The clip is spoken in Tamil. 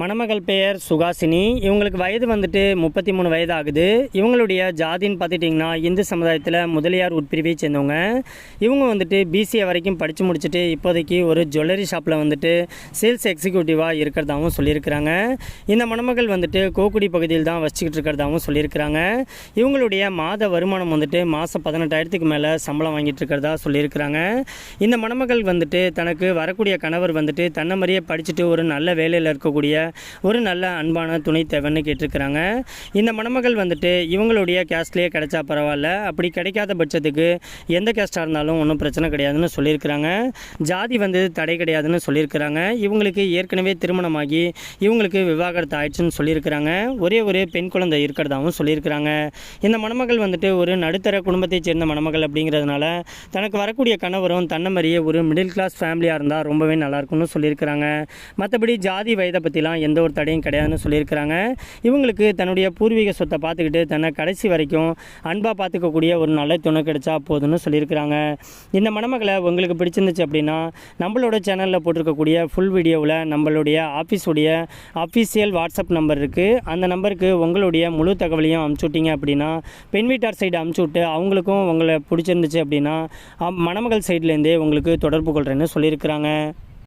மணமகள் பெயர் சுகாசினி. இவங்களுக்கு வயது வந்துட்டு 33 வயது ஆகுது. இவங்களுடைய ஜாதின்னு பார்த்துட்டிங்கன்னா இந்து சமுதாயத்தில் முதலியார் உட்பிரிவை சேர்ந்தவங்க. இவங்க வந்துட்டு பிசிஏ வரைக்கும் படித்து முடிச்சுட்டு இப்போதைக்கு ஒரு ஜுவல்லரி ஷாப்பில் வந்துட்டு சேல்ஸ் எக்ஸிக்யூட்டிவாக இருக்கிறதாகவும் சொல்லியிருக்கிறாங்க. இந்த மணமகள் வந்துட்டு கோக்குடி பகுதியில் தான் வச்சுக்கிட்டு இருக்கிறதாகவும் சொல்லியிருக்கிறாங்க. இவங்களுடைய மாத வருமானம் வந்துட்டு மாதம் 18,000க்கு மேலே சம்பளம் வாங்கிட்டு இருக்கிறதா சொல்லியிருக்கிறாங்க. இந்த மணமகள் வந்துட்டு தனக்கு வரக்கூடிய கணவர் வந்துட்டு தன்னை மாதிரியே படிச்சுட்டு ஒரு நல்ல வேலையில் இருக்கக்கூடிய ஒரு நல்ல அன்பான துணை தேவைன்னு கேட்டிருக்கிறாங்க. இந்த மணமகள் வந்துட்டு இவங்களுடைய கேஸ்ட்லேயே கிடைச்சா பரவாயில்ல, அப்படி கிடைக்காத பட்சத்துக்கு எந்த கேஸ்டாக இருந்தாலும் ஒன்றும் பிரச்சனை கிடையாதுன்னு சொல்லியிருக்கிறாங்க. ஜாதி வந்து தடை கிடையாதுன்னு சொல்லியிருக்கிறாங்க. இவங்களுக்கு ஏற்கனவே திருமணமாகி இவங்களுக்கு விவாகரத்து ஆயிடுச்சுன்னு சொல்லியிருக்கிறாங்க. ஒரே ஒரு பெண் குழந்தை இருக்கிறதாகவும் சொல்லியிருக்கிறாங்க. இந்த மணமகள் வந்துட்டு ஒரு நடுத்தர குடும்பத்தைச் சேர்ந்த மணமகள் அப்படிங்கிறதுனால தனக்கு வரக்கூடிய கணவரும் தன்னை மாதிரியே ஒரு மிடில் கிளாஸ் ஃபேமிலியாக இருந்தால் ரொம்பவே நல்லாயிருக்கும்னு சொல்லியிருக்கிறாங்க. மற்றபடி ஜாதி வயதை பற்றிலாம் எந்த ஒரு தடையும் கிடையாதுன்னு சொல்லியிருக்கிறாங்க. இவங்களுக்கு தன்னுடைய பூர்வீக சொத்தை பார்த்துக்கிட்டு தன்னை கடைசி வரைக்கும் அன்பாக பார்த்துக்கக்கூடிய ஒரு நல்ல துணை கிடைச்சா போதும்னு சொல்லியிருக்கிறாங்க. இந்த மணமகளை உங்களுக்கு பிடிச்சிருந்துச்சு அப்படின்னா நம்மளோட சேனலில் போட்டிருக்கக்கூடிய ஃபுல் வீடியோவில் நம்மளுடைய ஆஃபீஸுடைய அஃபீஷியல் வாட்ஸ்அப் நம்பர் இருக்குது. அந்த நம்பருக்கு உங்களுடைய முழு தகவலையும் அமுச்சுவிட்டீங்க அப்படின்னா பெண் வீட்டார் சைடு அமுச்சுவிட்டு அவங்களுக்கும் உங்களை பிடிச்சிருந்துச்சு அப்படின்னா மணமகள் சைட்லேருந்தே உங்களுக்கு தொடர்பு கொள்கிறேன்னு சொல்லியிருக்கிறாங்க.